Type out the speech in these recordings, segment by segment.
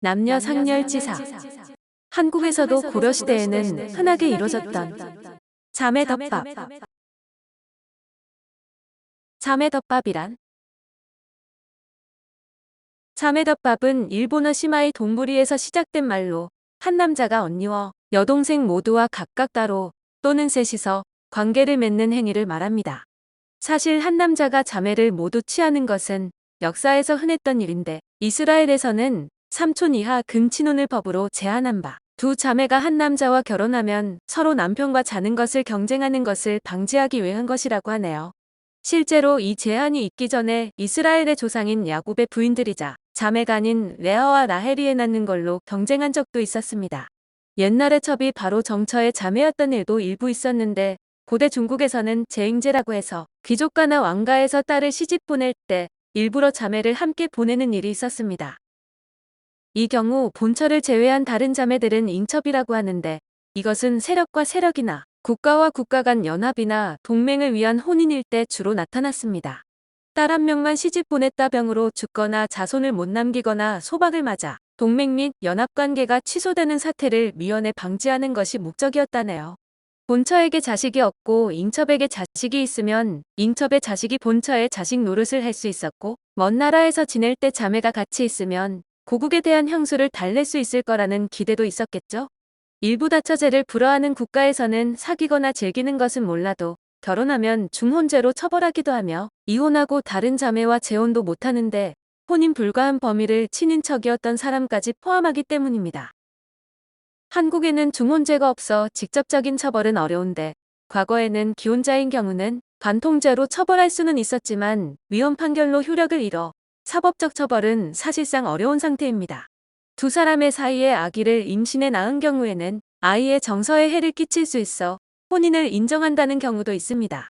남녀 상렬지사. 한국에서도 고려시대에는 흔하게 이루어졌던 자매덮밥. 자매덮밥이란? 자매덮밥은 일본어 시마이 동부리에서 시작된 말로 한 남자가 언니와 여동생 모두와 각각 따로 또는 셋이서 관계를 맺는 행위를 말합니다. 사실 한 남자가 자매를 모두 취하는 것은 역사에서 흔했던 일인데 이스라엘에서는 삼촌 이하 금친혼을 법으로 제한한 바, 두 자매가 한 남자와 결혼하면 서로 남편과 자는 것을 경쟁하는 것을 방지하기 위한 것이라고 하네요. 실제로 이 제한이 있기 전에 이스라엘의 조상인 야곱의 부인들이자 자매가 아닌 레아와 라헬이 애 낳는 걸로 경쟁한 적도 있었습니다. 옛날의 첩이 바로 정처의 자매였던 일도 일부 있었는데 고대 중국에서는 제잉제라고 해서 귀족가나 왕가에서 딸을 시집 보낼 때 일부러 자매를 함께 보내는 일이 있었습니다. 이 경우 본처를 제외한 다른 자매들은 잉첩이라고 하는데 이것은 세력과 세력이나 국가와 국가 간 연합이나 동맹을 위한 혼인일 때 주로 나타났습니다. 딸 한 명만 시집 보냈다 병으로 죽거나 자손을 못 남기거나 소박을 맞아 동맹 및 연합관계가 취소되는 사태를 미연에 방지하는 것이 목적이었다네요. 본처에게 자식이 없고 잉첩에게 자식이 있으면 잉첩의 자식이 본처의 자식 노릇을 할 수 있었고 먼 나라에서 지낼 때 자매가 같이 있으면 고국에 대한 향수를 달랠 수 있을 거라는 기대도 있었겠죠. 일부 다처제를 불허하는 국가에서는 사귀거나 즐기는 것은 몰라도 결혼하면 중혼죄로 처벌하기도 하며 이혼하고 다른 자매와 재혼도 못하는데 혼인 불가한 범위를 친인척이었던 사람까지 포함하기 때문입니다. 한국에는 중혼죄가 없어 직접적인 처벌은 어려운데 과거에는 기혼자인 경우는 관통죄로 처벌할 수는 있었지만 위헌 판결로 효력을 잃어 사법적 처벌은 사실상 어려운 상태입니다. 두 사람의 사이에 아기를 임신해 낳은 경우에는 아이의 정서에 해를 끼칠 수 있어 혼인을 인정한다는 경우도 있습니다.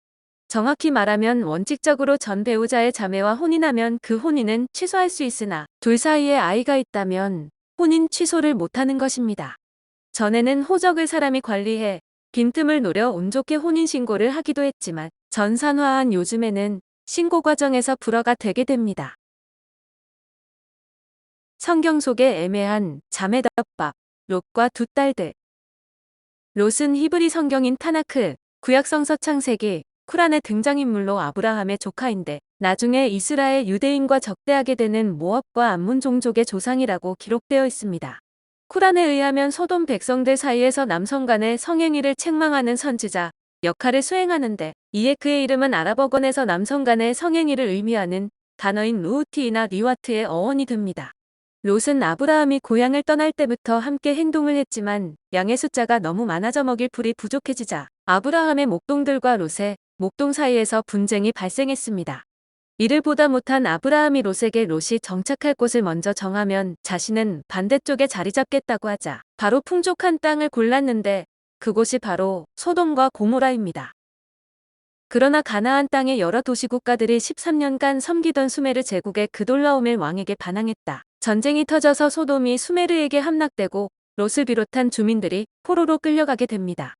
정확히 말하면 원칙적으로 전 배우자의 자매와 혼인하면 그 혼인은 취소할 수 있으나 둘 사이에 아이가 있다면 혼인 취소를 못하는 것입니다. 전에는 호적을 사람이 관리해 빈틈을 노려 운 좋게 혼인신고를 하기도 했지만 전산화한 요즘에는 신고 과정에서 불허가 되게 됩니다. 성경 속의 애매한 자매덮밥, 롯과 두 딸들. 롯은 히브리 성경인 타나크, 구약성서 창세기, 쿠란의 등장인물로 아브라함의 조카인데 나중에 이스라엘 유대인과 적대하게 되는 모압과 암몬 종족의 조상이라고 기록되어 있습니다. 쿠란에 의하면 소돔 백성들 사이에서 남성 간의 성행위를 책망하는 선지자 역할을 수행하는데 이에 그의 이름은 아랍어권에서 남성 간의 성행위를 의미하는 단어인 루우티이나 리와트의 어원이 됩니다. 롯은 아브라함이 고향을 떠날 때부터 함께 행동을 했지만 양의 숫자가 너무 많아져 먹일 풀이 부족해지자 아브라함의 목동들과 롯의 목동 사이에서 분쟁이 발생했습니다. 이를 보다 못한 아브라함이 롯에게 롯이 정착할 곳을 먼저 정하면 자신은 반대쪽에 자리 잡겠다고 하자 바로 풍족한 땅을 골랐는데 그곳이 바로 소돔과 고모라입니다. 그러나 가나안 땅의 여러 도시 국가들이 13년간 섬기던 수메르 제국의 그돌라오멜 왕에게 반항했다. 전쟁이 터져서 소돔이 수메르에게 함락되고 롯을 비롯한 주민들이 포로로 끌려가게 됩니다.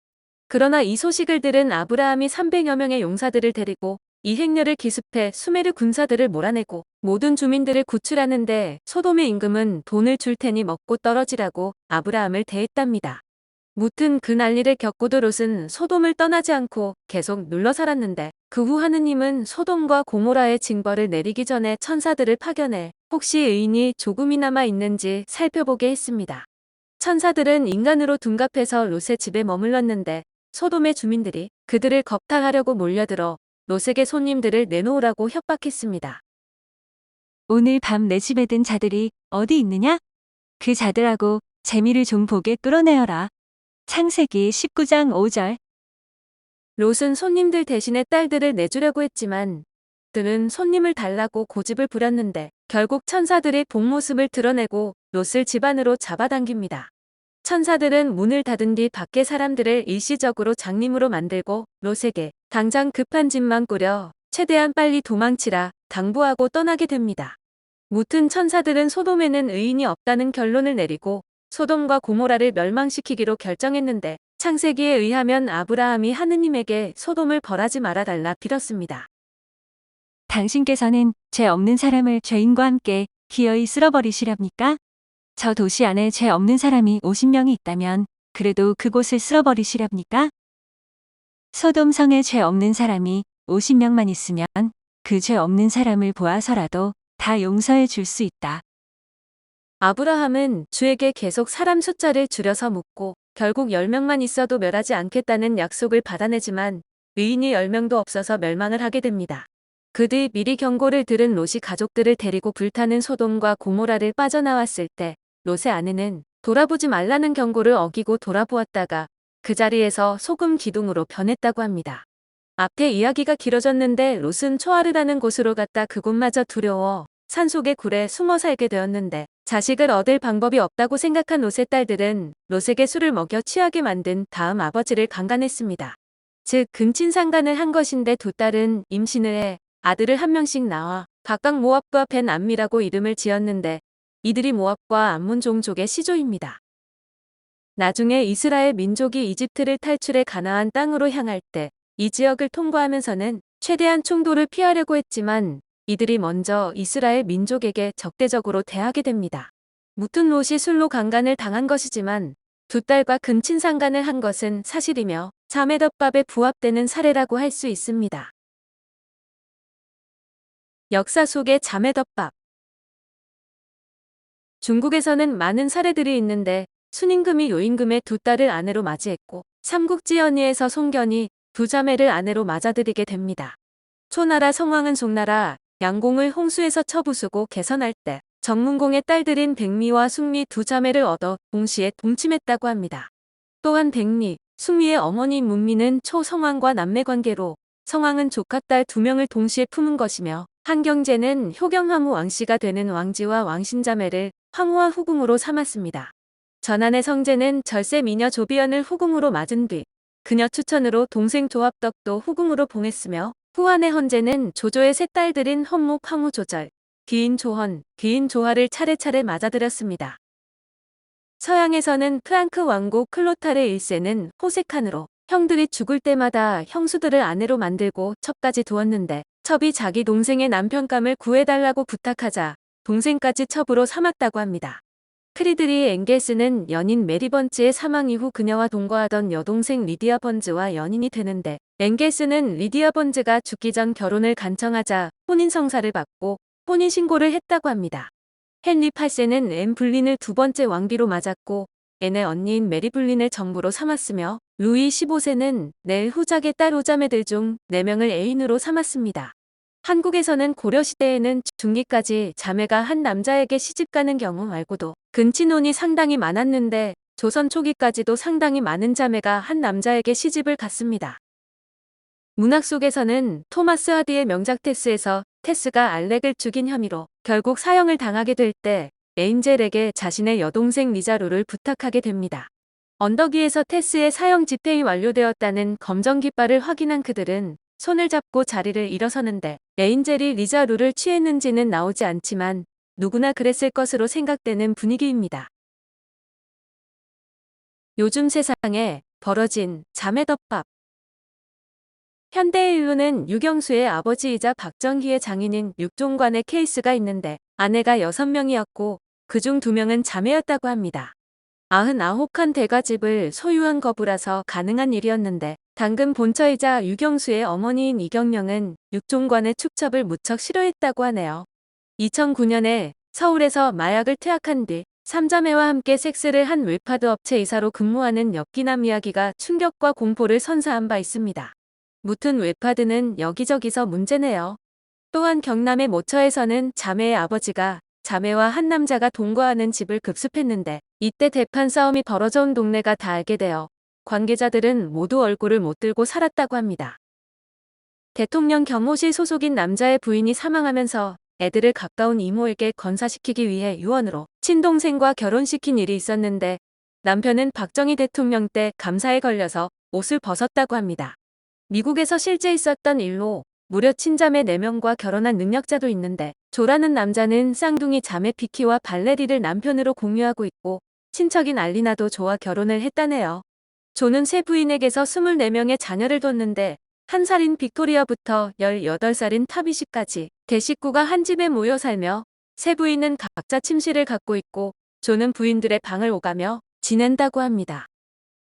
그러나 이 소식을 들은 아브라함이 300여 명의 용사들을 데리고 이 행렬을 기습해 수메르 군사들을 몰아내고 모든 주민들을 구출하는데 소돔의 임금은 돈을 줄 테니 먹고 떨어지라고 아브라함을 대했답니다. 무튼 그 난리를 겪고도 롯은 소돔을 떠나지 않고 계속 눌러 살았는데 그 후 하느님은 소돔과 고모라의 징벌을 내리기 전에 천사들을 파견해 혹시 의인이 조금이나마 있는지 살펴보게 했습니다. 천사들은 인간으로 둔갑해서 롯의 집에 머물렀는데 소돔의 주민들이 그들을 겁탈하려고 몰려들어 롯에게 손님들을 내놓으라고 협박했습니다. 오늘 밤 내 집에 든 자들이 어디 있느냐? 그 자들하고 재미를 좀 보게 끌어내어라. 창세기 19장 5절. 롯은 손님들 대신에 딸들을 내주려고 했지만 그들은 손님을 달라고 고집을 부렸는데 결국 천사들이 본 모습을 드러내고 롯을 집 안으로 잡아당깁니다. 천사들은 문을 닫은 뒤 밖의 사람들을 일시적으로 장님으로 만들고 롯에게 당장 급한 집만 꾸려 최대한 빨리 도망치라 당부하고 떠나게 됩니다. 무튼 천사들은 소돔에는 의인이 없다는 결론을 내리고 소돔과 고모라를 멸망시키기로 결정했는데 창세기에 의하면 아브라함이 하느님에게 소돔을 벌하지 말아달라 빌었습니다. 당신께서는 죄 없는 사람을 죄인과 함께 기어이 쓸어버리시렵니까? 저 도시 안에 죄 없는 사람이 50명이 있다면 그래도 그곳을 쓸어버리시렵니까? 소돔성에 죄 없는 사람이 50명만 있으면 그 죄 없는 사람을 보아서라도 다 용서해 줄 수 있다. 아브라함은 주에게 계속 사람 숫자를 줄여서 묻고 결국 10명만 있어도 멸하지 않겠다는 약속을 받아내지만 의인이 10명도 없어서 멸망을 하게 됩니다. 그 뒤 미리 경고를 들은 롯이 가족들을 데리고 불타는 소돔과 고모라를 빠져나왔을 때 롯의 아내는 돌아보지 말라는 경고를 어기고 돌아보았다가 그 자리에서 소금 기둥으로 변했다고 합니다. 앞에 이야기가 길어졌는데 롯은 초아르라는 곳으로 갔다 그곳마저 두려워 산속의 굴에 숨어 살게 되었는데 자식을 얻을 방법이 없다고 생각한 롯의 딸들은 롯에게 술을 먹여 취하게 만든 다음 아버지를 강간했습니다. 즉 근친상간을 한 것인데 두 딸은 임신을 해 아들을 한 명씩 낳아 각각 모압과 벤 암미라고 이름을 지었는데 이들이 모압과 암몬 종족의 시조입니다. 나중에 이스라엘 민족이 이집트를 탈출해 가나안 땅으로 향할 때 이 지역을 통과하면서는 최대한 충돌을 피하려고 했지만 이들이 먼저 이스라엘 민족에게 적대적으로 대하게 됩니다. 무튼 롯이 술로 강간을 당한 것이지만 두 딸과 근친상간을 한 것은 사실이며 자매덮밥에 부합되는 사례라고 할 수 있습니다. 역사 속의 자매덮밥. 중국에서는 많은 사례들이 있는데 순임금이 요임금의 두 딸을 아내로 맞이했고 삼국지 연의에서 송견이 두 자매를 아내로 맞아들이게 됩니다. 초나라 성왕은 송나라 양공을 홍수에서 쳐부수고 개선할 때 정문공의 딸들인 백미와 숙미 두 자매를 얻어 동시에 동침했다고 합니다. 또한 백미, 숙미의 어머니 문미는 초성왕과 남매관계로 성왕은 조카딸 2명을 동시에 품은 것이며 한경제는 효경황후 왕씨가 되는 왕지와 왕신자매를 황후와 후궁으로 삼았습니다. 전한의 성제는 절세 미녀 조비연을 후궁으로 맞은 뒤 그녀 추천으로 동생 조합덕도 후궁으로 봉했으며 후한의 헌제는 조조의 세 딸들인 헌목 황후 조절, 귀인 조헌, 귀인 조화를 차례차례 맞아들였습니다. 서양에서는 프랑크 왕국 클로타르 1세는 호세칸으로 형들이 죽을 때마다 형수들을 아내로 만들고 첩까지 두었는데 첩이 자기 동생의 남편감을 구해달라고 부탁하자 동생까지 첩으로 삼았다고 합니다. 프리드리 엥겔스는 연인 메리 번츠의 사망 이후 그녀와 동거하던 여동생 리디아 번즈와 연인이 되는데 엥겔스는 리디아 번즈가 죽기 전 결혼을 간청하자 혼인성사를 받고 혼인신고를 했다고 합니다. 헨리 8세는 앤 불린을 두 번째 왕비로 맞았고 앤의 언니인 메리 불린을 정부로 삼았으며 루이 15세는 넬 후작의 딸 오자매들 중 4명을 애인으로 삼았습니다. 한국에서는 고려시대에는 중기까지 자매가 한 남자에게 시집가는 경우 말고도 근친혼이 상당히 많았는데 조선 초기까지도 상당히 많은 자매가 한 남자에게 시집을 갔습니다. 문학 속에서는 토마스 하디의 명작 테스에서 테스가 알렉을 죽인 혐의로 결국 사형을 당하게 될 때 에인젤에게 자신의 여동생 리자루를 부탁하게 됩니다. 언덕 위에서 테스의 사형 집행이 완료되었다는 검정 깃발을 확인한 그들은 손을 잡고 자리를 일어서는데 에인젤이 리자루를 취했는지는 나오지 않지만 누구나 그랬을 것으로 생각되는 분위기입니다. 요즘 세상에 벌어진 자매덮밥. 현대의 인류는 유경수의 아버지이자 박정희의 장인인 육종관의 케이스가 있는데 아내가 6명이었고 그중 2명은 자매였다고 합니다. 99칸 대가집을 소유한 거부라서 가능한 일이었는데 당근 본처이자 유경수의 어머니인 이경령은 육종관의 축첩을 무척 싫어했다고 하네요. 2009년에 서울에서 마약을 투약한 뒤 3자매와 함께 섹스를 한 웹하드 업체 이사로 근무하는 엽기남 이야기가 충격과 공포를 선사한 바 있습니다. 무튼 웹하드는 여기저기서 문제네요. 또한 경남의 모처에서는 자매의 아버지가 자매와 한 남자가 동거하는 집을 급습했는데 이때 대판 싸움이 벌어져 온 동네가 다 알게 되어 관계자들은 모두 얼굴을 못 들고 살았다고 합니다. 대통령 경호실 소속인 남자의 부인이 사망하면서 애들을 가까운 이모에게 건사시키기 위해 유언으로 친동생과 결혼시킨 일이 있었는데 남편은 박정희 대통령 때 감사에 걸려서 옷을 벗었다고 합니다. 미국에서 실제 있었던 일로 무려 친자매 4명과 결혼한 능력자도 있는데 조라는 남자는 쌍둥이 자매 피키와 발레리를 남편으로 공유하고 있고 친척인 알리나도 조와 결혼을 했다네요. 조는 세 부인에게서 24명의 자녀를 뒀는데 한 살인 빅토리아부터 18살인 타비시까지 대식구가 한 집에 모여 살며 세 부인은 각자 침실을 갖고 있고 조는 부인들의 방을 오가며 지낸다고 합니다.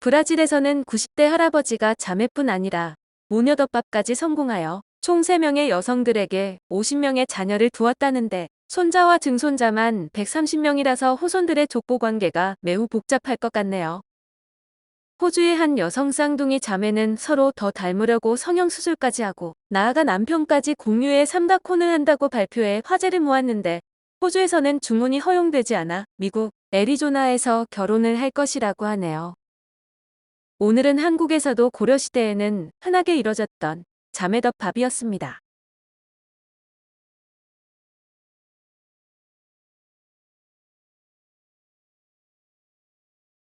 브라질에서는 90대 할아버지가 자매뿐 아니라 모녀덮밥까지 성공하여 총 3명의 여성들에게 50명의 자녀를 두었다는데 손자와 증손자만 130명이라서 후손들의 족보 관계가 매우 복잡할 것 같네요. 호주의 한 여성 쌍둥이 자매는 서로 더 닮으려고 성형수술까지 하고 나아가 남편까지 공유의 삼각혼을 한다고 발표해 화제를 모았는데 호주에서는 중혼이 허용되지 않아 미국 애리조나에서 결혼을 할 것이라고 하네요. 오늘은 한국에서도 고려시대에는 흔하게 이뤄졌던 자매덮밥이었습니다.